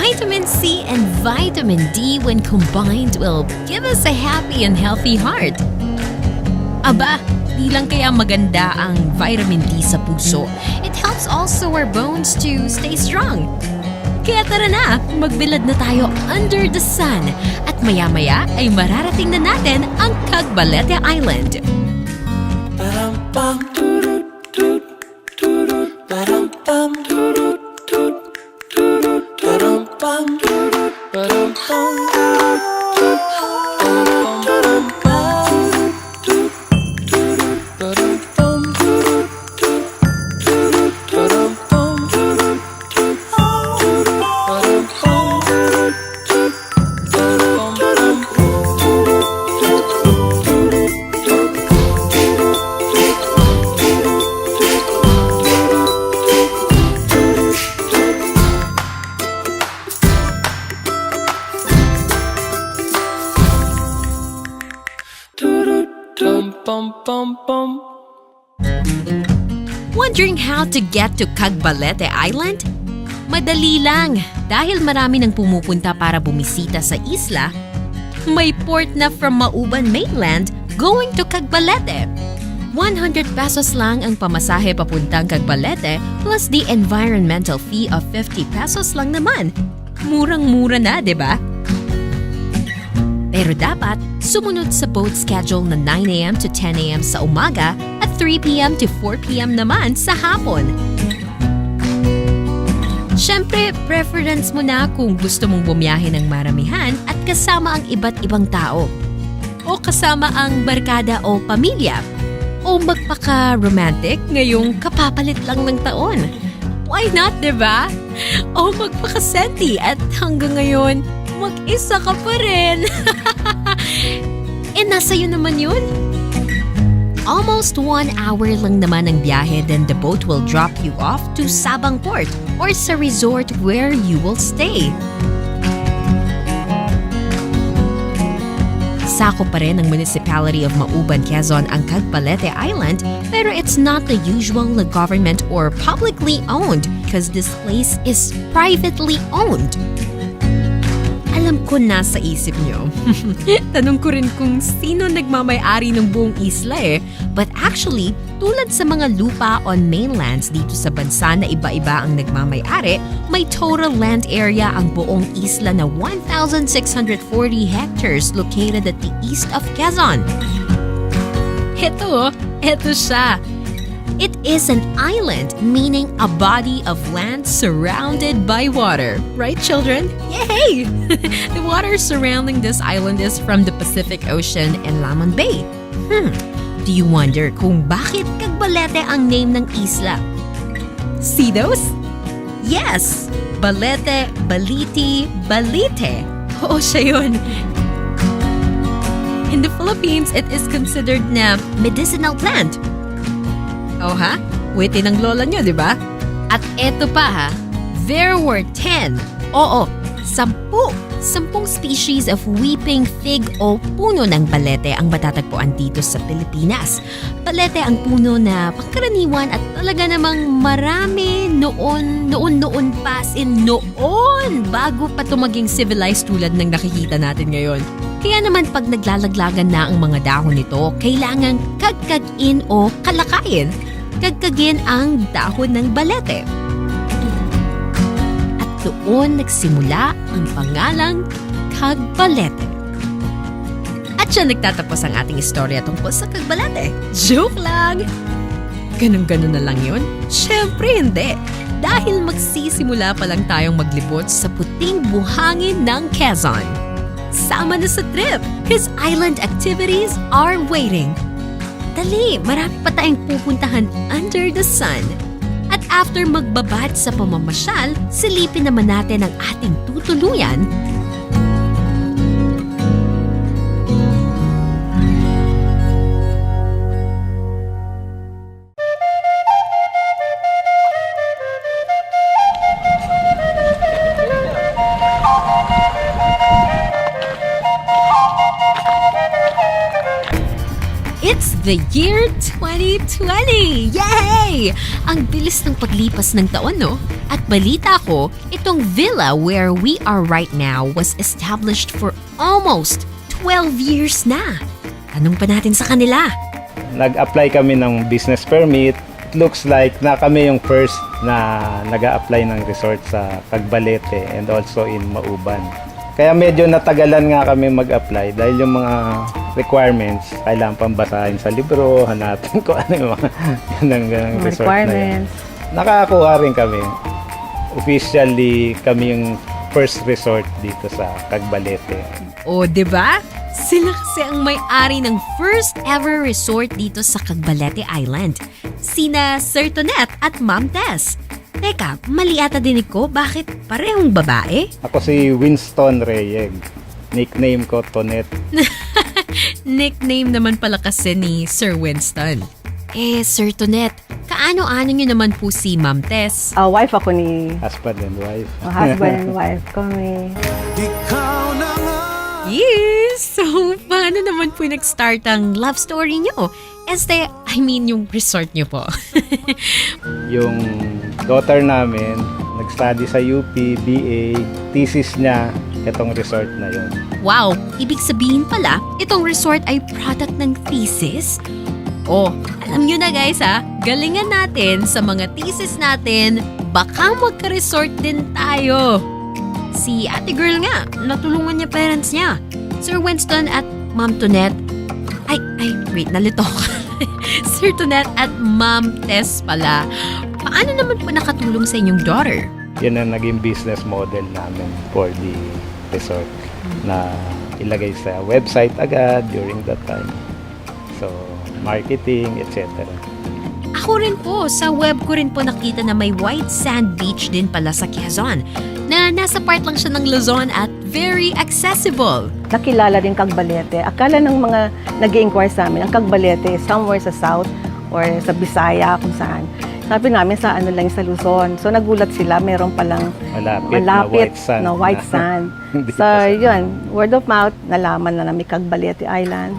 Vitamin C and vitamin D when combined will give us a happy and healthy heart. Aba, di lang kaya maganda ang vitamin D sa puso. It helps also our bones to stay strong. Kaya tara na, magbilad na tayo under the sun at maya-maya ay mararating na natin ang Cagbalete Island. Wondering how to get to Cagbalete Island? Madali lang dahil marami nang pumupunta para bumisita sa isla. May port na from Mauban Mainland going to Cagbalete. 100 pesos lang ang pamasahe papuntang Cagbalete plus the environmental fee of 50 pesos lang naman. Murang-mura na, 'di ba? Pero dapat sumunod sa boat schedule na 9 a.m. to 10 a.m. sa umaga at 3 p.m. to 4 p.m. naman sa hapon. Siyempre, preference mo na kung gusto mong bumiyahe ng maramihan at kasama ang iba't ibang tao. O kasama ang barkada o pamilya. O magpaka-romantic ngayong kapapalit lang ng taon. Why not, diba? O magpaka-senti at hanggang ngayon, mag-isa ka pa rin. Nasa iyo naman yun. Almost 1 hour lang naman ang biyahe, then the boat will drop you off to Sabang Port or sa resort where you will stay. Sako pa rin ng Municipality of Mauban, Quezon ang Cagbalete Island, pero it's not the usual na government or publicly owned because this place is privately owned. Alam ko nasa isip nyo. Tanong ko rin kung sino nagmamay-ari ng buong isla eh. But actually, tulad sa mga lupa on mainlands dito sa bansa na iba-iba ang nagmamay-ari, may total land area ang buong isla na 1,640 hectares located at the east of Quezon. Ito siya. It is an island, meaning a body of land surrounded by water. Right, children? Yay! The water surrounding this island is from the Pacific Ocean and Lamon Bay. Do you wonder kung bakit Cagbalete ang name ng isla? See those? Yes! Balete, Baliti, Balite. Oo, siya yun. In the Philippines, it is considered na medicinal plant. Oh ha? Witi ng lola nyo, di ba? At eto pa ha, there were 10, 10 species of weeping fig o puno ng balete ang matatagpuan dito sa Pilipinas. Balete ang puno na pangkaraniwan at talaga namang marami noon pa, as in noon, bago pa ito maging civilized tulad ng nakikita natin ngayon. Kaya naman pag naglalaglagan na ang mga dahon nito, kailangan kagkagin o kalakayin. Kagkagin ang dahon ng balete. At doon nagsimula ang pangalang Cagbalete. At siya nagtatapos ang ating istorya tungkol sa Cagbalete. Joke lang! Ganun-ganun na lang yun? Siyempre hindi! Dahil magsisimula pa lang tayong maglibot sa puting buhangin ng Quezon. Sama na sa trip, cause island activities are waiting. Dali, marami pa tayong pupuntahan under the sun. At after magbabad sa pamamasyal, silipin naman natin ang ating tutuluyan. The year 2020! Yay! Ang bilis ng paglipas ng taon, no? At balita ko, itong villa where we are right now was established for almost 12 years na. Tanong pa natin sa kanila. Nag-apply kami ng business permit. It looks like na kami yung first na nag-a-apply ng resort sa Cagbalete and also in Mauban. Kaya medyo natagalan nga kami mag-apply dahil yung mga requirements kailangan pang basahin sa libro, hanapin ko ano yung mga ganang resort requirements. na yun. Nakakakuha rin kami. Officially, kami yung first resort dito sa Cagbalete. O, di ba? Sila kasi ang may-ari ng first ever resort dito sa Cagbalete Island. Sina Sir Tonet at Ma'am Tess. Teka, mali ata dinig ko. Bakit parehong babae? Ako si Winston Reyeg. Nickname ko Tonet. Nickname naman pala kasi ni Sir Winston. Sir Tonet, kaano-ano nyo naman po si Ma'am Tess? Wife ako ni Husband and wife. husband and wife kami. Yes! So, paano naman po nag-start ang love story nyo? Yung resort nyo po. Yung daughter namin, nag-study sa UP, BA, thesis niya, itong resort na yun. Wow! Ibig sabihin pala, itong resort ay product ng thesis? Oh, alam nyo na guys ha, galingan natin sa mga thesis natin, baka magka-resort din tayo. Si ate girl nga, natulungan niya parents niya. Sir Winston at Ma'am Tonet. Wait, nalito ko. Sir Tonet at Ma'am Tess pala. Paano naman po nakatulong sa inyong daughter? Yun ang naging business model namin for the resort na ilagay sa website agad during that time. So, marketing, etc. Ako rin po, sa web ko rin po nakita na may white sand beach din pala sa Quezon na nasa part lang siya ng Luzon at very accessible. Nakilala din Cagbalete. Akala ng mga nag-inquire sa amin, ang Cagbalete is somewhere sa south or sa Bisaya, kung saan. Sabi namin sa sa Luzon. So nagulat sila, meron palang Malapit na white sand. Hindi So pa sa- yun, word of mouth, nalaman na namin Cagbalete Island.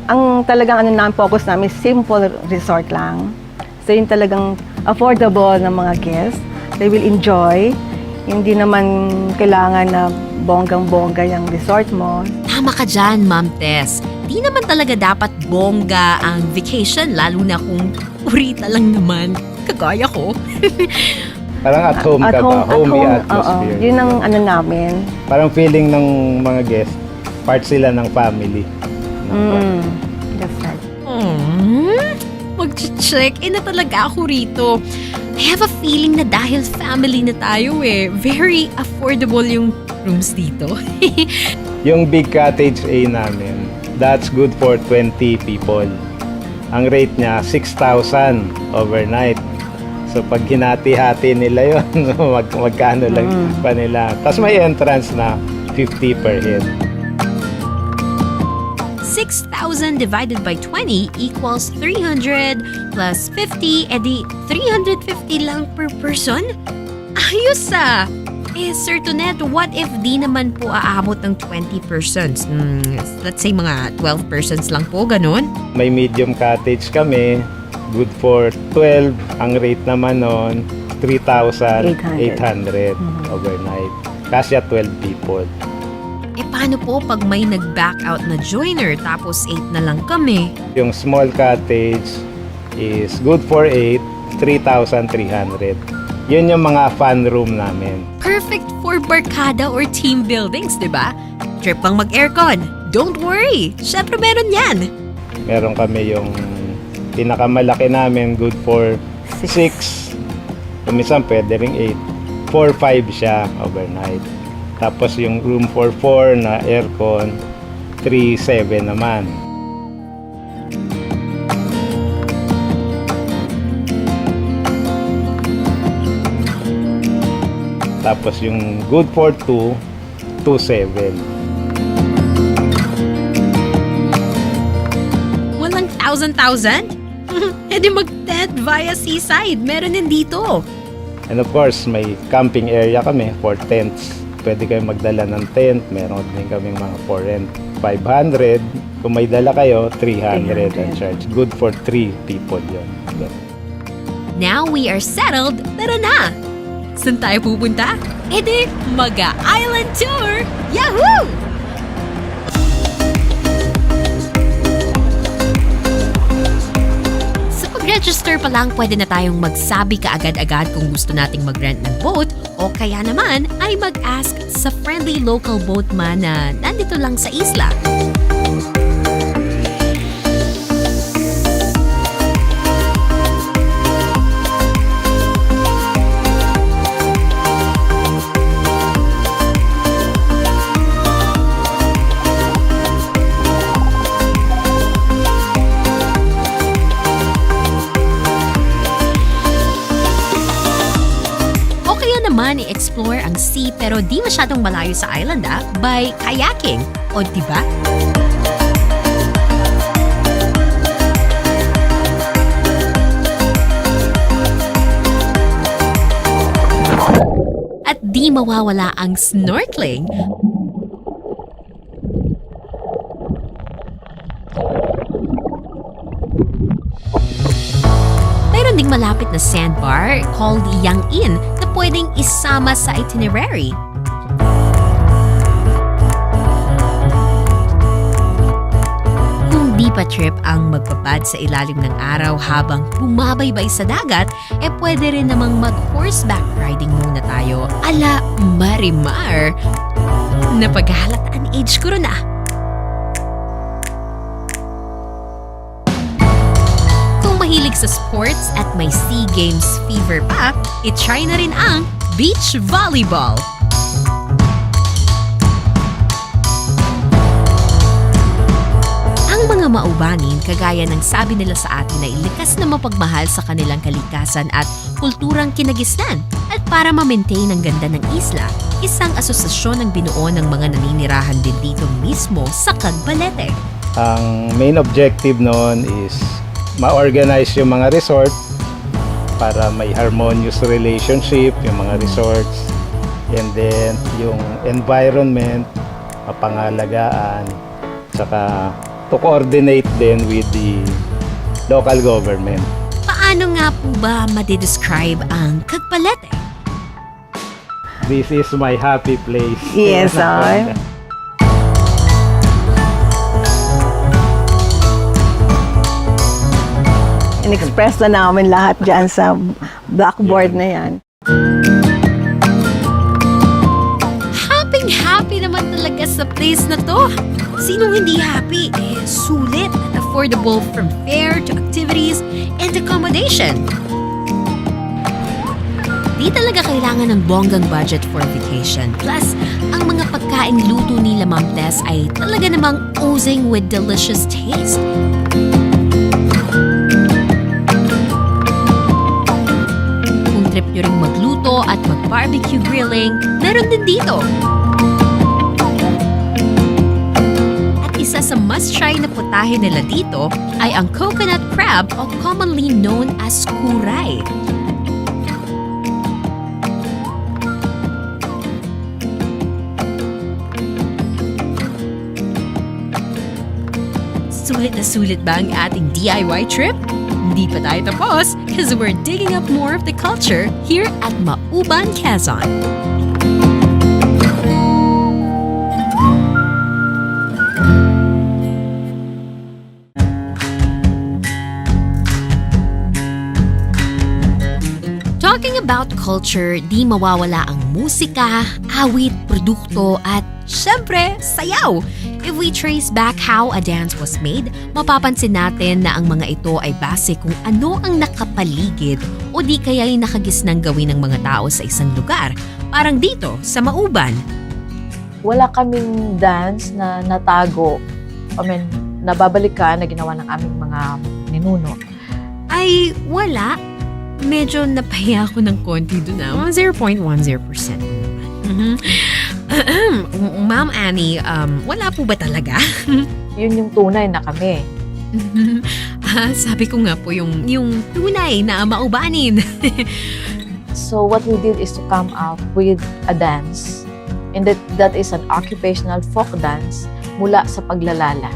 Ang talagang focus namin, simple resort lang. So yun talagang affordable ng mga guests. They will enjoy. Hindi naman kailangan na bonggang-bongga yung resort mo. Tama ka dyan, Ma'am Tess. Di naman talaga dapat bongga ang vacation, lalo na kung urita lang naman. Kagaya ko. Parang at home ka ba? Homey atmosphere. Yun ang namin. Parang feeling ng mga guests, part sila ng family. That's right. Mag-check in na talaga ako rito. I have a feeling na dahil family na tayo very affordable yung rooms dito. Yung big cottage A namin, that's good for 20 people. Ang rate niya, 6,000 overnight. So pag hinati-hati nila yun, magkano lang pa nila. Tapos may entrance na 50 per head. 6,000 divided by 20 equals 300 plus 50, edi 350 lang per person? Ayos ah! Sir Tonet, what if di naman po aabot ng 20 persons? Let's say mga 12 persons lang po, ganun? May medium cottage kami, good for 12. Ang rate naman nun, 3,800 overnight. Kasya 12 people. Paano po pag may nag-back out na joiner tapos 8 na lang kami? Yung small cottage is good for 8, 3,300. Yun yung mga fun room namin. Perfect for barkada or team buildings, di ba? Trip pang mag-aircon. Don't worry, syempre meron yan. Meron kami yung pinakamalaki namin, good for 6. Minsan pwede ring 8. 4-5 siya overnight. Tapos yung room for 4 na aircon, 3-7 naman. Tapos yung good for 2, 2-7. Walang 1,000? E di mag-tent via seaside. Meron din dito. And of course, may camping area kami for tents. Pwede kayo magdala ng tent. Meron din kaming mga for rent 500. Kung may dala kayo, 300 ang 300. charge. Good for 3 people yun. Now we are settled, tara na! Saan tayo pupunta? Edi, mag-island tour! Yahoo! Sa pag-register pa lang, pwede na tayong magsabi kaagad-agad kung gusto nating mag-rent ng boat o kaya naman ay mag-ask sa friendly local boatman na nandito lang sa isla. Naman i-explore ang sea pero di masyadong malayo sa island by kayaking. O diba? At di mawawala ang snorkeling. Meron ding malapit na sandbar called Yang Inn na pwedeng isama sa itinerary. Kung di pa trip ang magpapad sa ilalim ng araw habang bumabaybay sa dagat, pwede rin namang mag-horseback riding muna tayo ala Marimar. Napaghahalataan age ko rin mahilig sa sports at may SEA Games fever pa, i-try na rin ang beach volleyball. Ang mga maubanin, kagaya ng sabi nila sa atin na likas na mapagmahal sa kanilang kalikasan at kulturang kinagisnan. At para ma-maintain ang ganda ng isla, isang asosasyon ang binuo ng mga naninirahan din dito mismo sa Cagbalete. Ang main objective noon is ma-organize yung mga resort para may harmonious relationship yung mga resorts, and then yung environment mapangalagaan, saka to coordinate din with the local government. Paano nga po ba madidescribe ang Cagbalete? This is my happy place. Yes, sir. In-express na namin lahat dyan sa blackboard na yan. Happy naman talaga sa place na to. Sinong hindi happy? Sulit at affordable from fare to activities and accommodation. Di talaga kailangan ng bonggang budget for vacation. Plus, ang mga pagkaing luto nila Ma'am Tess ay talaga namang oozing with delicious taste. Kung trip nyo ring magluto at mag-barbecue grilling, meron din dito. At isa sa must-try na putahe nila dito ay ang coconut crab o commonly known as kuray. Sulit ba ang ating DIY trip? Hindi pa tayo tapos because we're digging up more of the culture here at Mauban, Quezon. Talking about culture, di mawawala ang musika, awit, produkto at syempre, sayaw. If we trace back how a dance was made, mapapansin natin na ang mga ito ay base kung ano ang nakapaligid o di kaya'y nakagisnang gawin ng mga tao sa isang lugar. Parang dito, sa Mauban. Wala kaming dance na natago. Nababalikan na ginawa ng aming mga ninuno. Ay, wala. Medyo napahiya ako ng konti doon 0.10%. Ma'am Annie, wala po ba talaga? Yun yung tunay na kami. Sabi ko nga po yung tunay na maubanin. So what we did is to come up with a dance. And that is an occupational folk dance mula sa paglalala.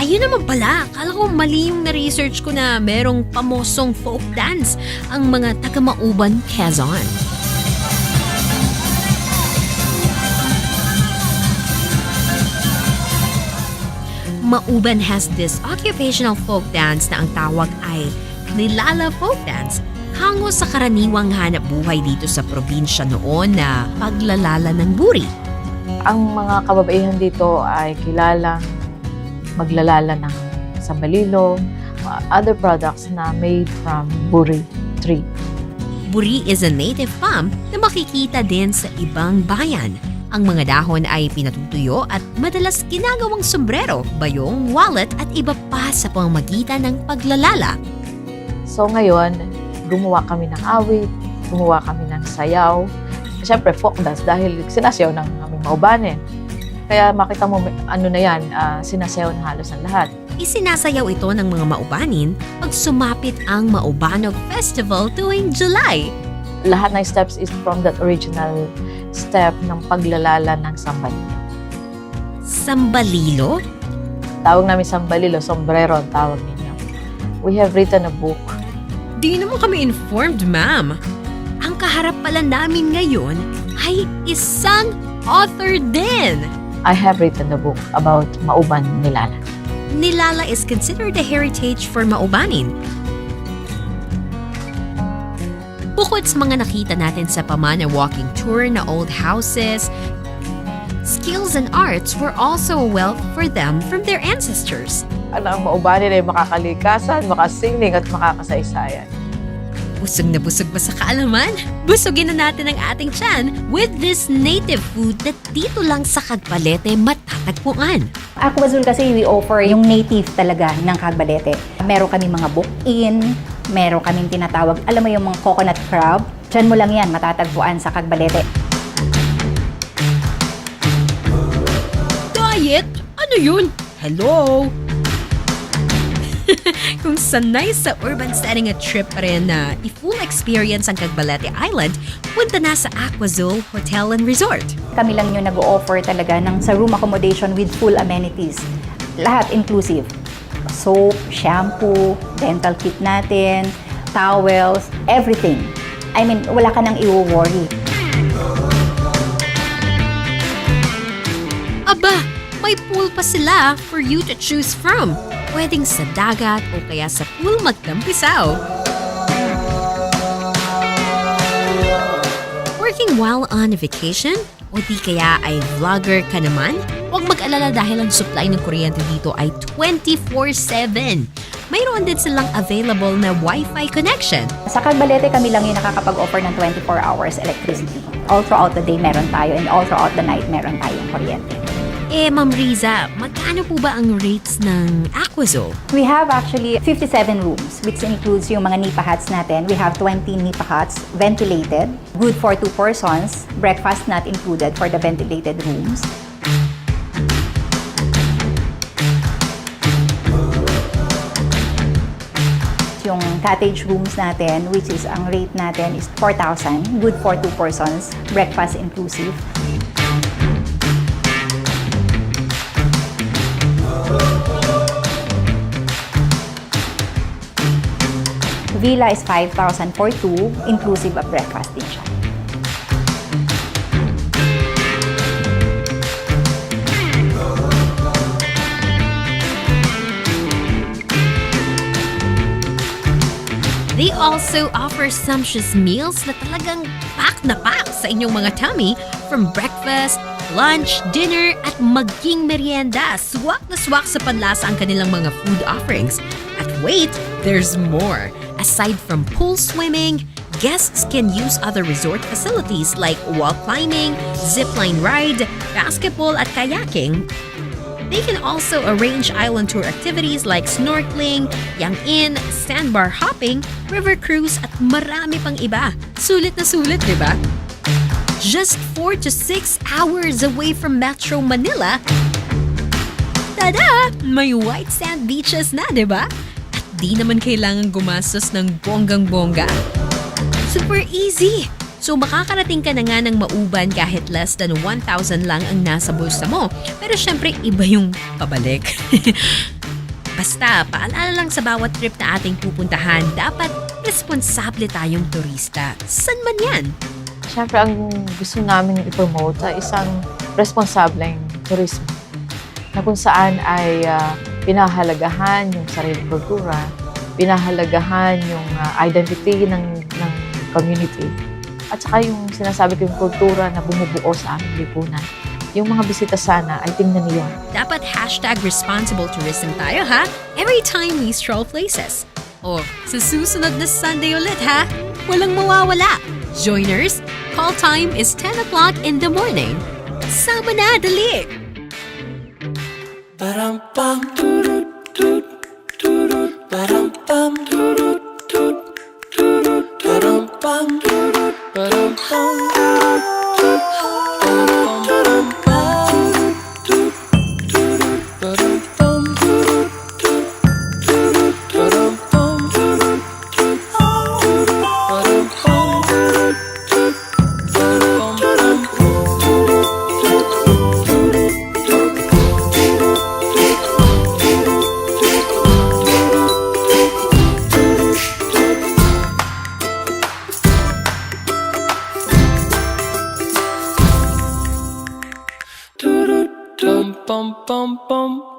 Ayun naman pala. Kala ko mali yung na-research ko na merong pamosong folk dance ang mga taga-Mauban, Quezon. Mauban has this occupational folk dance na ang tawag ay Nilala Folk Dance. Hango sa karaniwang hanap buhay dito sa probinsya noon na paglalala ng buri. Ang mga kababaihan dito ay kilalang maglalala ng sambalilo, other products na made from buri tree. Buri is a native palm na makikita din sa ibang bayan. Ang mga dahon ay pinatutuyo at madalas ginagawang sombrero, bayong, wallet at iba pa sa pamamagitan ng paglalala. So ngayon, gumawa kami ng awit, gumawa kami ng sayaw. Siyempre, folk dance dahil sinasayaw ng aming Maubanin. Kaya makita mo, ano na yan, sinasayaw na halos ang lahat. Isinasayaw ito ng mga Maubanin pag sumapit ang Maubanog Festival tuwing July. Lahat ng steps is from that original step ng paglalala ng sambalilo. Sambalilo? Tawag namin sambalilo, sombrero ang tawag ninyo. We have written a book. Di naman kami informed, ma'am. Ang kaharap pala namin ngayon ay isang author din. I have written a book about Mauban Nilala. Nilala is considered a heritage for Maubanin. Bukod sa mga nakita natin sa Pamana walking tour na old houses, skills and arts were also a wealth for them from their ancestors. Ang Maubanin ay makakalikasan, makasining at makakasaysayan. Busog na busog ba sa kaalaman? Busogin na natin ang ating tiyan with this native food na dito lang sa Cagbalete matatagpuan. Aquazul kasi we offer yung native talaga ng Cagbalete. Meron kami mga book-in, meron kaming tinatawag, alam mo yung mga coconut crab, dyan mo lang yan matatagpuan sa Cagbalete. Diet? Ano yun? Hello? Kung sanay sa urban setting at trip pa rin na i-full experience ang Cagbalete Island, punta na sa Aquazul Hotel and Resort. Kami lang yung nag-o-offer talaga ng sa room accommodation with full amenities. Lahat inclusive. Soap, shampoo, dental kit natin, towels, everything. I mean, wala ka nang i-worry. Aba, may pool pa sila for you to choose from. Pwedeng sa dagat o kaya sa pool magtampisaw. Working while on vacation? O di kaya ay vlogger ka naman? Huwag mag-alala dahil ang supply ng kuryente dito ay 24/7. Mayroon din silang available na Wi-Fi connection. Sa Cagbalete, kami lang yung nakakapag-offer ng 24 hours electricity. All throughout the day meron tayo and all throughout the night meron tayong kuryente. Ma'am Riza, magkano po ba ang rates ng Aquazul? We have actually 57 rooms, which includes yung mga nipa huts natin. We have 20 nipa huts, ventilated, good for 2 persons, breakfast not included for the ventilated rooms. Yung cottage rooms natin, which is ang rate natin is 4,000, good for 2 persons, breakfast inclusive. Villa is 5,000 for 2, inclusive of breakfast din siya. They also offer sumptuous meals na talagang pack na pack sa inyong mga tummy, from breakfast, lunch, dinner, at maging merienda. Swak na swak sa panlasa ang kanilang mga food offerings. At wait, there's more. Aside from pool swimming, guests can use other resort facilities like wall climbing, zipline ride, basketball at kayaking. They can also arrange island tour activities like snorkeling, yang-in, sandbar hopping, river cruise at marami pang iba. Sulit na sulit, di ba? Just 4 to 6 hours away from Metro Manila, tada! May white sand beaches na, di ba? At di naman kailangan gumastos ng bonggang-bongga. Super easy! So makakarating ka na nga ng Mauban kahit less than 1,000 lang ang nasa bulsa mo. Pero syempre iba yung pabalik. Basta, paalala lang sa bawat trip na ating pupuntahan, dapat responsable tayong turista. San man yan? Siyempre, ang gusto namin i-promote ay isang responsableng turismo na kung saan ay pinahalagahan yung sariling kultura, pinahalagahan yung identity ng community, at saka yung sinasabi ko yung kultura na bumubuo sa aming lipunan. Yung mga bisita sana ay tingnan niyo. Dapat #responsible tourism tayo ha? Every time we stroll places. O, sa susunod na Sunday ulit ha? Walang mawawala. Joiners, call time is 10 o'clock in the morning. Sama na, dali! Dum bum bum bum